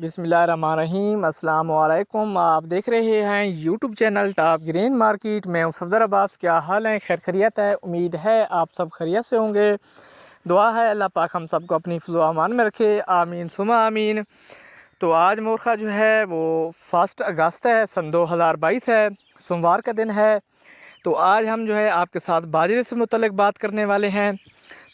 बिस्मिल्लाहिर्रहमानिर्रहीम अस्सलाम वालेकुम। आप देख रहे हैं YouTube channel top green market. मैं हूं सफदर अब्बास। क्या हाल है? खैर खैरियत है। उम्मीद है आप सब खैरियत से होंगे। दुआ है अल्लाह पाक हम सबको अपनी हिफ्ज़ व अमान में रखे, आमीन सुमा आमीन। तो आज मोरखा जो है वो 1 अगस्त है, सन 2022 है, सोमवार का दिन है। तो आज हम जो है आपके साथ बाजरे से मुतल्लिक़ बात करने वाले हैं।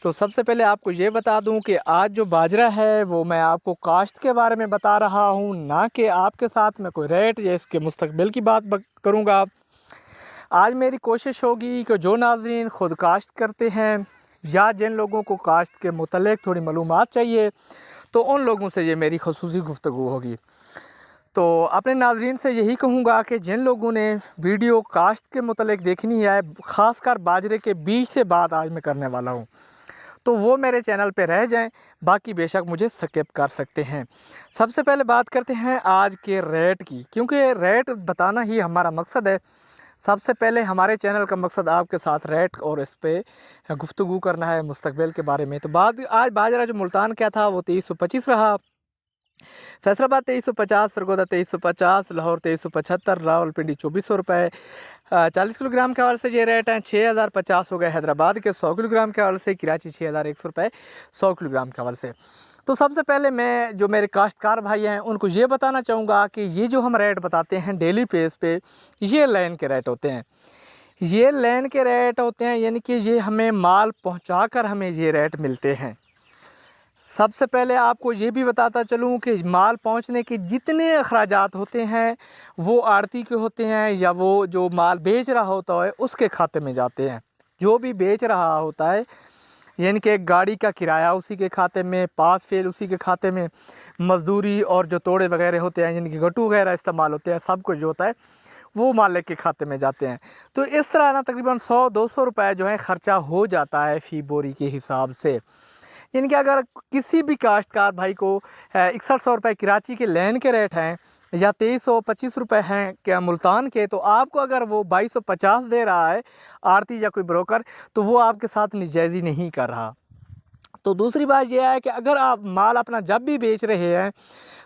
तो सबसे पहले आपको ये बता दूं कि आज जो बाजरा है वो मैं आपको काश्त के बारे में बता रहा हूं, ना कि आपके साथ मैं कोई रेट या इसके मुस्तकबिल की बात करूंगा। आज मेरी कोशिश होगी कि जो नाज़रीन ख़ुद काश्त करते हैं या जिन लोगों को काश्त के मुतल्लिक़ थोड़ी मालूमात चाहिए, तो उन लोगों से ये मेरी ख़ुसूसी गुफ्तगू होगी। तो अपने नाज़रीन से यही कहूँगा कि जिन लोगों ने वीडियो काश्त के मुतल्लिक़ देखनी है, ख़ासकर बाजरे के बीज से बात आज मैं करने वाला हूँ, तो वो मेरे चैनल पे रह जाएं। बाकी बेशक मुझे स्किप कर सकते हैं। सबसे पहले बात करते हैं आज के रेट की, क्योंकि रेट बताना ही हमारा मकसद है। सबसे पहले हमारे चैनल का मकसद आपके साथ रेट और इस पे गुफ्तगू करना है मुस्तकबिल के बारे में। तो आज बाजरा जो मुल्तान क्या था वो 2325 रहा, फैसलाबाद 2350, सरगोदा 2350, लाहौर 2375, रावलपिंडी 2400 रुपये। 40 किलोग्राम के हवाले से ये रेट हैं। 6050 हो गए हैदराबाद के 100 किलोग्राम के हवाले से, कराची 6100 रुपये 100 किलोग्राम के हवाले से। तो सबसे पहले मैं जो मेरे काश्तकार भाई हैं उनको ये बताना चाहूँगा कि ये जो हम रेट बताते हैं डेली बेस पे, ये लाइन के रेट होते हैं। ये लाइन के रेट होते हैं, यानी कि ये हमें माल पहुँचा कर हमें ये रेट मिलते हैं। सबसे पहले आपको ये भी बताता चलूँ कि माल पहुंचने के जितने अखराजात होते हैं वो आड़ती के होते हैं या वो जो माल बेच रहा होता है उसके खाते में जाते हैं। जो भी बेच रहा होता है, यानी कि एक गाड़ी का किराया उसी के खाते में, पास फेल उसी के खाते में, मजदूरी और जो तोड़े वगैरह होते हैं यानी कि गट्टू वगैरह इस्तेमाल होते हैं, सब कुछ जो होता है वो मालिक के खाते में जाते हैं। तो इस तरह ना तकरीबन 100-200 रुपये जो है ख़र्चा हो जाता है फ़ी बोरी के हिसाब से। यानी कि अगर किसी भी काश्तकार भाई को 6100 रुपये कराची के लैन के रेट हैं या 2325 रुपये हैं क्या मुल्तान के, तो आपको अगर वो 2250 दे रहा है आड़ती या कोई ब्रोकर, तो वो आपके साथ नाजायज़ी नहीं कर रहा। तो दूसरी बात यह है कि अगर आप माल अपना जब भी बेच रहे हैं,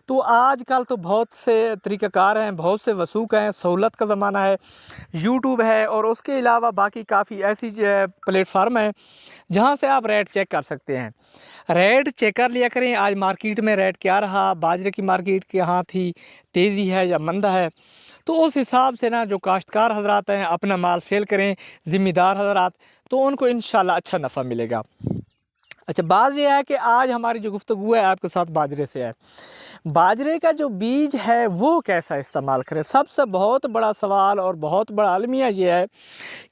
तो आजकल तो बहुत से तरीक़ाकार हैं, बहुत से वसूक हैं, सहूलत का ज़माना है, यूट्यूब है और उसके अलावा बाकी काफ़ी ऐसी प्लेटफार्म हैं जहां से आप रेट चेक कर सकते हैं। रेट चेक कर लिया करें आज मार्केट में रेट क्या रहा, बाजरे की मार्केट कहाँ थी, तेज़ी है या मंदा है, तो उस हिसाब से ना जो काश्तकार हजरात हैं अपना माल सेल करें, ज़िम्मेदार हजरात, तो उनको इंशाल्लाह अच्छा नफ़ा मिलेगा। अच्छा, बात यह है कि आज हमारी जो गुफ्तगू है आपके साथ बाजरे से है। बाजरे का जो बीज है वो कैसा इस्तेमाल करें, सबसे बहुत बड़ा सवाल और बहुत बड़ा अलमिया ये है,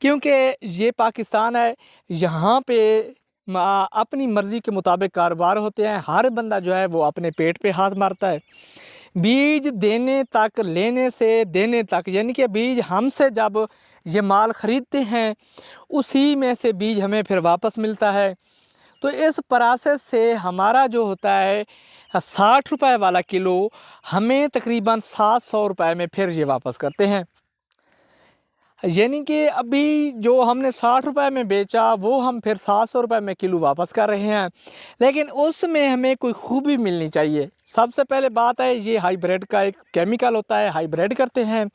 क्योंकि ये पाकिस्तान है, यहाँ पे अपनी मर्ज़ी के मुताबिक कारोबार होते हैं। हर बंदा जो है वो अपने पेट पे हाथ मारता है। बीज देने तक, लेने से देने तक, यानी कि बीज हमसे जब ये माल ख़रीदते हैं उसी में से बीज हमें फिर वापस मिलता है। तो इस प्रोसेस से हमारा जो होता है 60 रुपये वाला किलो हमें तकरीबन 700 रुपये में फिर ये वापस करते हैं। यानी कि अभी जो हमने 60 रुपये में बेचा वो हम फिर 700 रुपये में किलो वापस कर रहे हैं, लेकिन उसमें हमें कोई खूबी मिलनी चाहिए। सबसे पहले बात है, ये हाइब्रिड का एक केमिकल होता है, हाइब्रिड करते हैं।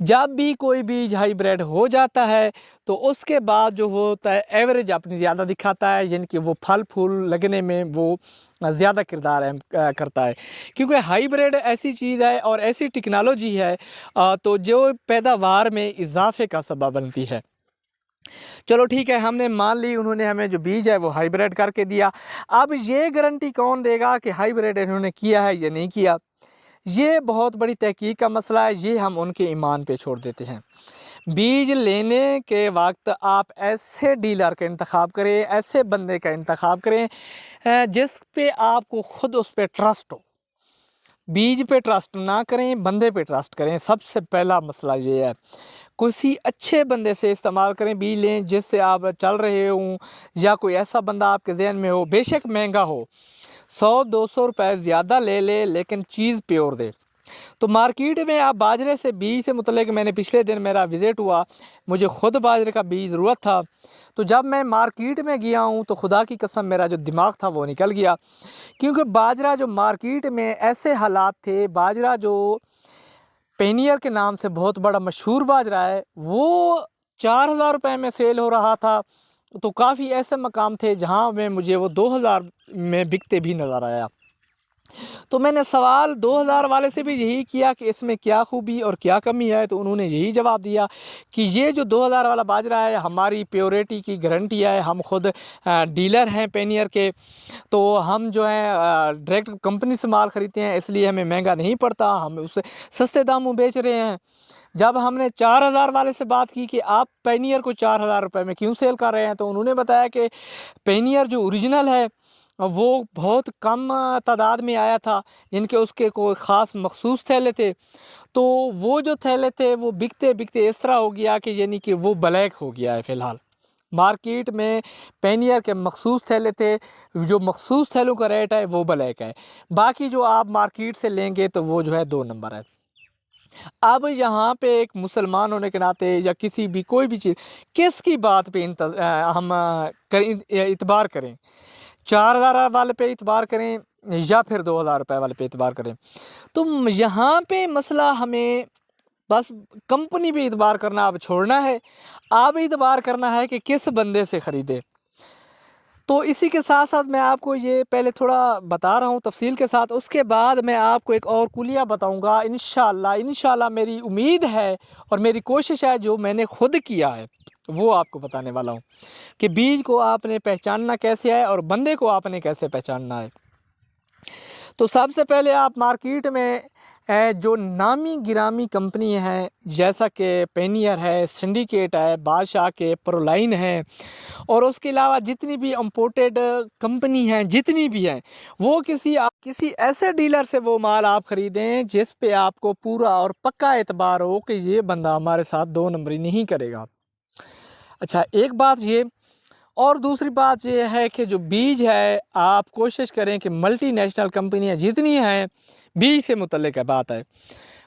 जब भी कोई बीज हाइब्रिड हो जाता है तो उसके बाद जो होता है एवरेज अपनी ज़्यादा दिखाता है, यानी कि वो फल फूल लगने में वो ज़्यादा किरदार करता है, क्योंकि हाइब्रिड ऐसी चीज़ है और ऐसी टेक्नोलॉजी है तो जो पैदावार में इजाफे का सबब बनती है। चलो ठीक है, हमने मान ली उन्होंने हमें जो बीज है वो हाइब्रिड करके दिया। अब ये गारंटी कौन देगा कि हाइब्रिड इन्होंने किया है या नहीं किया? ये बहुत बड़ी तहकीक का मसला है, ये हम उनके ईमान पे छोड़ देते हैं। बीज लेने के वक्त आप ऐसे डीलर का इंतखाब करें, ऐसे बंदे का इंतखाब करें जिस पे आपको ख़ुद उस पर ट्रस्ट हो। बीज पे ट्रस्ट ना करें, बंदे पे ट्रस्ट करें। सबसे पहला मसला ये है, किसी अच्छे बंदे से इस्तेमाल करें, बीज लें जिससे आप चल रहे हों, या कोई ऐसा बंदा आपके जहन में हो, बेशक महंगा हो, 100-200 रुपये ज़्यादा ले ले लेकिन चीज़ प्योर दे। तो मार्केट में आप बाजरे से बीज से मुतल्लिक मैंने पिछले दिन मेरा विज़िट हुआ, मुझे ख़ुद बाजरे का बीज ज़रूरत था। तो जब मैं मार्केट में गया हूँ तो खुदा की कसम मेरा जो दिमाग था वो निकल गया, क्योंकि बाजरा जो मार्केट में ऐसे हालात थे, बाजरा जो पेनियर के नाम से बहुत बड़ा मशहूर बाजरा है, वो 4000 रुपये में सेल हो रहा था। तो काफ़ी ऐसे मकाम थे जहाँ में मुझे वो 2000 में बिकते भी नज़र आया। तो मैंने सवाल 2000 वाले से भी यही किया कि इसमें क्या खूबी और क्या कमी है। तो उन्होंने यही जवाब दिया कि ये जो 2000 वाला बाजरा है हमारी प्योरिटी की गारंटी है, हम खुद डीलर हैं पेनियर के, तो हम जो है डायरेक्ट कंपनी से माल ख़रीदते हैं, इसलिए हमें महंगा नहीं पड़ता, हम उससे सस्ते दामों बेच रहे हैं। जब हमने 4000 वाले से बात की कि आप पेनियर को 4000 रुपये में क्यों सेल कर रहे हैं, तो उन्होंने बताया कि पेनियर जो ओरिजिनल है वो बहुत कम तादाद में आया था, इनके उसके कोई ख़ास मखसूस थैले थे। तो वो जो थैले थे वो बिकते बिकते इस तरह हो गया कि यानी कि वो ब्लैक हो गया है। फ़िलहाल मार्केट में पेनियर के मखसूस थैले थे, जो मखसूस थैलों का रेट है वो ब्लैक है, बाकी जो आप मार्केट से लेंगे तो वो जो है 2 नंबर है। अब यहाँ पे एक मुसलमान होने के नाते या किसी भी कोई भी चीज़ किसकी बात पे हम इतबार करें, 4000 वाले पे इतबार करें या फिर 2000 रुपये वाले पे इतबार करें। तो यहाँ पे मसला हमें बस कंपनी पे इतबार करना अब छोड़ना है, अब इतबार करना है कि किस बंदे से ख़रीदे। तो इसी के साथ साथ मैं आपको ये पहले थोड़ा बता रहा हूँ तफसील के साथ, उसके बाद मैं आपको एक और कुलिया बताऊँगा इंशाल्लाह मेरी उम्मीद है और मेरी कोशिश है, जो मैंने ख़ुद किया है वो आपको बताने वाला हूँ कि बीज को आपने पहचानना कैसे है और बंदे को आपने कैसे पहचानना है। तो सबसे पहले आप मार्केट में जो नामी गिरामी कंपनी हैं जैसा कि पेनियर है, सिंडिकेट है, बादशाह के प्रोलाइन है और उसके अलावा जितनी भी इंपोर्टेड कंपनी हैं जितनी भी हैं, वो किसी ऐसे डीलर से वो माल आप ख़रीदें जिस पे आपको पूरा और पक्का एतबार हो कि ये बंदा हमारे साथ 2 नंबरी नहीं करेगा। अच्छा, एक बात ये, और दूसरी बात ये है कि जो बीज है आप कोशिश करें कि मल्टीनेशनल कंपनियां जितनी हैं, बीज से मुतल्लिक है बात है,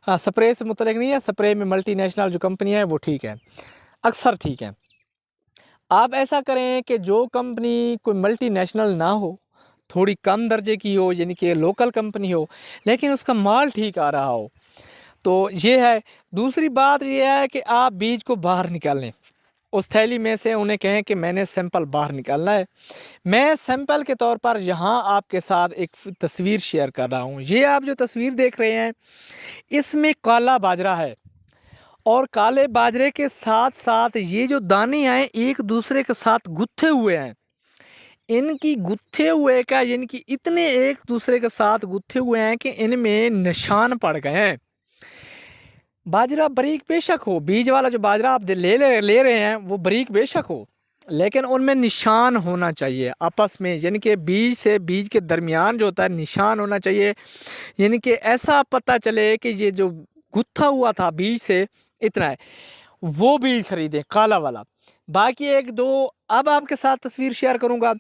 हाँ स्प्रे से मुतल्लिक नहीं है, स्प्रे में मल्टीनेशनल जो कंपनियां हैं वो ठीक है, अक्सर ठीक है। आप ऐसा करें कि जो कंपनी कोई मल्टीनेशनल ना हो, थोड़ी कम दर्जे की हो, यानी कि लोकल कंपनी हो लेकिन उसका माल ठीक आ रहा हो, तो ये है। दूसरी बात ये है कि आप बीज को बाहर निकाल लें, उस थैली में से उन्हें कहें कि मैंने सैंपल बाहर निकालना है। मैं सैंपल के तौर पर यहाँ आपके साथ एक तस्वीर शेयर कर रहा हूँ। ये आप जो तस्वीर देख रहे हैं इसमें काला बाजरा है और काले बाजरे के साथ साथ ये जो दाने हैं एक दूसरे के साथ गुत्थे हुए हैं। इनकी गुत्थे हुए का यानी कि इतने एक दूसरे के साथ गुत्थे हुए हैं कि इनमें निशान पड़ गए हैं। बाजरा बारीक बेशक हो, बीज वाला जो बाजरा आप ले रहे हैं वो बारीक बेशक हो, लेकिन उनमें निशान होना चाहिए आपस में, यानी कि बीज से बीज के दरमियान जो होता है निशान होना चाहिए, यानी कि ऐसा पता चले कि ये जो गुत्था हुआ था बीज से इतना है, वो बीज खरीदें काला वाला। बाकी एक दो अब आपके साथ तस्वीर शेयर करूंगा।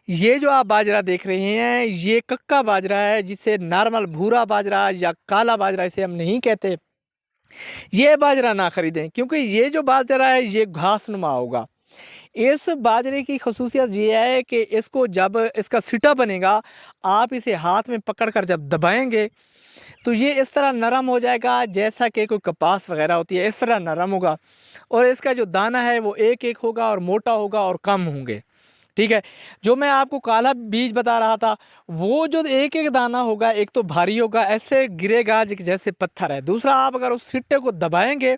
ये जो आप बाजरा देख रहे हैं ये कक्का बाजरा है, जिसे नॉर्मल भूरा बाजरा या काला बाजरा इसे हम नहीं कहते। ये बाजरा ना ख़रीदें क्योंकि ये जो बाजरा है ये घास नुमा होगा। इस बाजरे की खसूसियत ये है कि इसको जब इसका सिटा बनेगा, आप इसे हाथ में पकड़कर जब दबाएंगे तो ये इस तरह नरम हो जाएगा जैसा कि कोई कपास वगैरह होती है, इस तरह नरम होगा और इसका जो दाना है वो एक एक होगा और मोटा होगा और कम होंगे। ठीक है, जो मैं आपको काला बीज बता रहा था वो जो एक एक दाना होगा, एक तो भारी होगा, ऐसे गिरेगा जैसे पत्थर है। दूसरा, आप अगर उस सिट्टे को दबाएंगे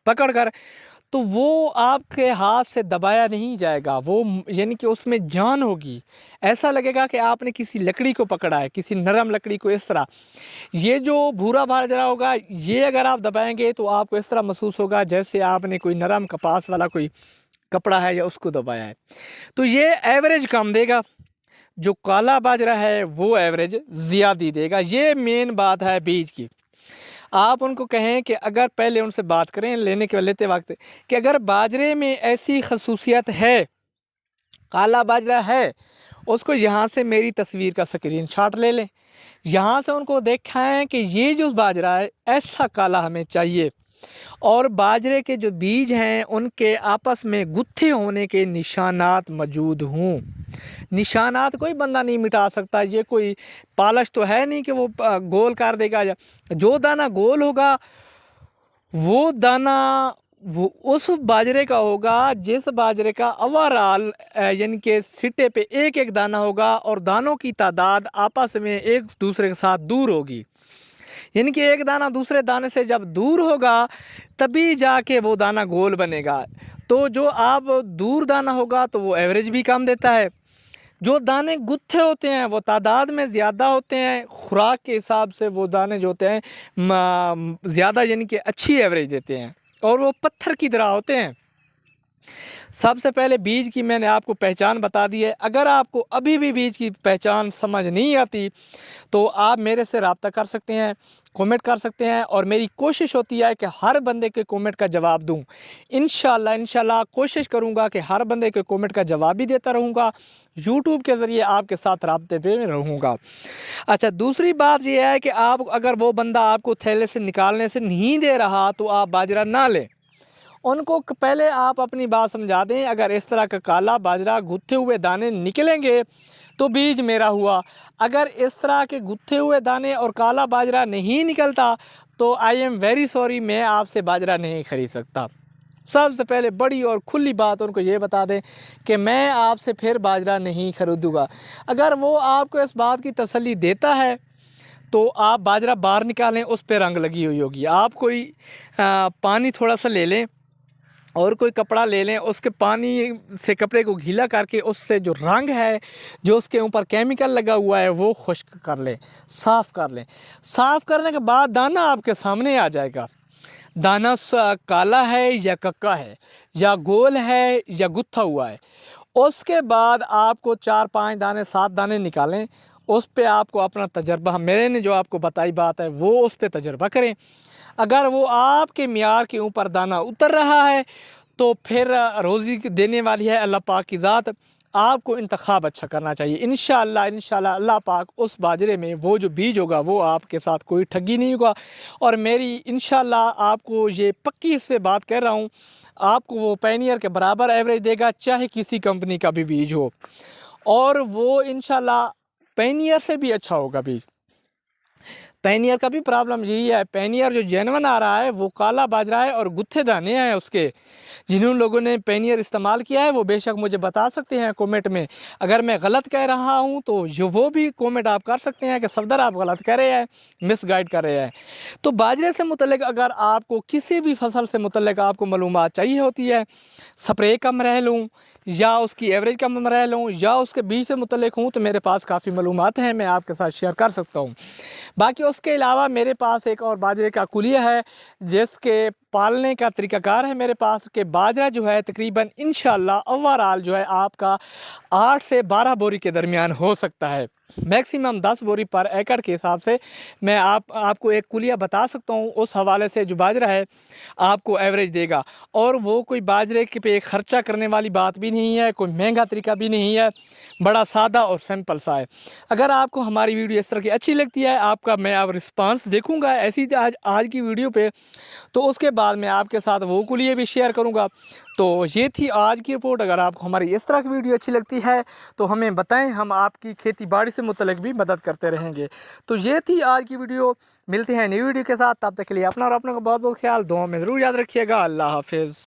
पकड़कर तो वो आपके हाथ से दबाया नहीं जाएगा, वो यानी कि उसमें जान होगी, ऐसा लगेगा कि आपने किसी लकड़ी को पकड़ा है, किसी नरम लकड़ी को। इस तरह ये जो भूरा बाजरा होगा ये अगर आप दबाएंगे तो आपको इस तरह महसूस होगा जैसे आपने कोई नरम कपास वाला कोई कपड़ा है या उसको दबाया है। तो ये एवरेज कम देगा, जो काला बाजरा है वो एवरेज ज़्यादा देगा। ये मेन बात है बीज की। आप उनको कहें कि अगर पहले उनसे बात करें लेते वक्त कि अगर बाजरे में ऐसी खसूसियत है, काला बाजरा है, उसको यहाँ से मेरी तस्वीर का स्क्रीनशॉट ले लें, यहाँ से उनको दिखाएं कि ये जो बाजरा है ऐसा काला हमें चाहिए, और बाजरे के जो बीज हैं उनके आपस में गुत्थे होने के निशानात मौजूद हों। निशानात कोई बंदा नहीं मिटा सकता, ये कोई पालिश तो है नहीं कि वो गोल कर देगा। जो दाना गोल होगा वो दाना वो उस बाजरे का होगा जिस बाजरे का ओवरऑल यानी कि सिट्टे पे एक एक दाना होगा और दानों की तादाद आपस में एक दूसरे के साथ दूर होगी। यानी कि एक दाना दूसरे दाने से जब दूर होगा तभी जाके वो दाना गोल बनेगा। तो जो आप दूर दाना होगा तो वो एवरेज भी कम देता है। जो दाने गुत्थे होते हैं वो तादाद में ज़्यादा होते हैं, खुराक के हिसाब से वो दाने जो होते हैं ज़्यादा यानी कि अच्छी एवरेज देते हैं, और वो पत्थर की तरह होते हैं। सबसे पहले बीज की मैंने आपको पहचान बता दी है। अगर आपको अभी भी बीज की पहचान समझ नहीं आती तो आप मेरे से रब्ता कर सकते हैं, कमेंट कर सकते हैं, और मेरी कोशिश होती है कि हर बंदे के कमेंट का जवाब दूं। इंशाल्लाह कोशिश करूंगा कि हर बंदे के कमेंट का जवाब भी देता रहूंगा। यूट्यूब के ज़रिए आपके साथ रब्ते पे रहूँगा। अच्छा, दूसरी बात यह है कि आप अगर वो बंदा आपको थैले से निकालने से नहीं दे रहा तो आप बाजरा ना लें। उनको पहले आप अपनी बात समझा दें। अगर इस तरह का काला बाजरा गुत्थे हुए दाने निकलेंगे तो बीज मेरा हुआ। अगर इस तरह के गुत्थे हुए दाने और काला बाजरा नहीं निकलता तो आई एम वेरी सॉरी, मैं आपसे बाजरा नहीं ख़रीद सकता। सबसे पहले बड़ी और खुली बात उनको ये बता दें कि मैं आपसे फिर बाजरा नहीं खरीदूँगा। अगर वो आपको इस बात की तसल्ली देता है तो आप बाजरा बाहर निकालें, उस पर रंग लगी हुई होगी। आप कोई पानी थोड़ा सा ले लें और कोई कपड़ा ले लें, उसके पानी से कपड़े को गीला करके उससे जो रंग है, जो उसके ऊपर केमिकल लगा हुआ है, वो खुश्क कर लें, साफ़ कर लें। साफ़ करने के बाद दाना आपके सामने आ जाएगा। दाना काला है या कक्का है या गोल है या गुत्था हुआ है। उसके बाद आपको 4-5 दाने 7 दाने निकालें, उस पे आपको अपना तजर्बा, मेरे ने जो आपको बताई बात है वो उस पे तजर्बा करें। अगर वो आपके मियार के ऊपर दाना उतर रहा है तो फिर रोज़ी देने वाली है अल्लाह पाक की ज़ात। आपको इंतखाब अच्छा करना चाहिए। इंशाल्लाह अल्लाह पाक उस बाजरे में वो जो बीज होगा वो आपके साथ कोई ठगी नहीं होगा। और मेरी इंशाल्लाह आपको ये पक्की इससे बात कर रहा हूँ, आपको वो पैनियर के बराबर एवरेज देगा, चाहे किसी कंपनी का भी बीज हो, और वो इंशाल्लाह पैनियर से भी अच्छा होगा बीज। पैनियर का भी प्रॉब्लम यही है, पैनियर जो जेनवन आ रहा है वो काला बाजरा है और गुत्थे दाने हैं उसके। जिन्होंने लोगों ने पैनियर इस्तेमाल किया है वो बेशक मुझे बता सकते हैं कमेंट में। अगर मैं गलत कह रहा हूं तो जो वो भी कमेंट आप कर सकते हैं कि सफदर आप गलत कह रहे हैं, मिसगाइड कर रहे हैं। तो बाजरे से मुतल्लिक अगर आपको किसी भी फसल से मुतल्लिक आपको मालूमात चाहिए होती है, स्प्रे कम रह लूँ या उसकी एवरेज कम रह लूँ या उसके बीज से मुतल्लिक हूँ, तो मेरे पास काफ़ी मालूमात हैं, मैं आपके साथ शेयर कर सकता हूँ। बाकी उसके अलावा मेरे पास एक और बाजरे का कुलिया है जिसके पालने का तरीक़ाकार है मेरे पास, कि बाजरा जो है तकरीबन इंशाल्लाह ओवरऑल जो है आपका 8 से 12 बोरी के दरमियान हो सकता है। मैक्सिमम 10 बोरी पर एकड़ के हिसाब से मैं आपको एक कुलिया बता सकता हूँ। उस हवाले से जो बाजरा है आपको एवरेज देगा, और वो कोई बाजरे के पे ख़र्चा करने वाली बात भी नहीं है, कोई महंगा तरीका भी नहीं है, बड़ा सादा और सिंपल सा है। अगर आपको हमारी वीडियो इस तरह की अच्छी लगती है, आपका मैं अब रिस्पांस देखूँगा ऐसी आज की वीडियो पे, तो उसके बाद मैं आपके साथ वो कुलिए भी शेयर करूँगा। तो ये थी आज की रिपोर्ट। अगर आपको हमारी इस तरह की वीडियो अच्छी लगती है तो हमें बताएं, हम आपकी खेती बाड़ी से मुतल्लिक भी मदद करते रहेंगे। तो ये थी आज की वीडियो। मिलते हैं नई वीडियो के साथ, तब तक के लिए अपना और अपनों का बहुत बहुत ख्याल दुआ में ज़रूर याद रखिएगा। अल्लाह हाफिज़।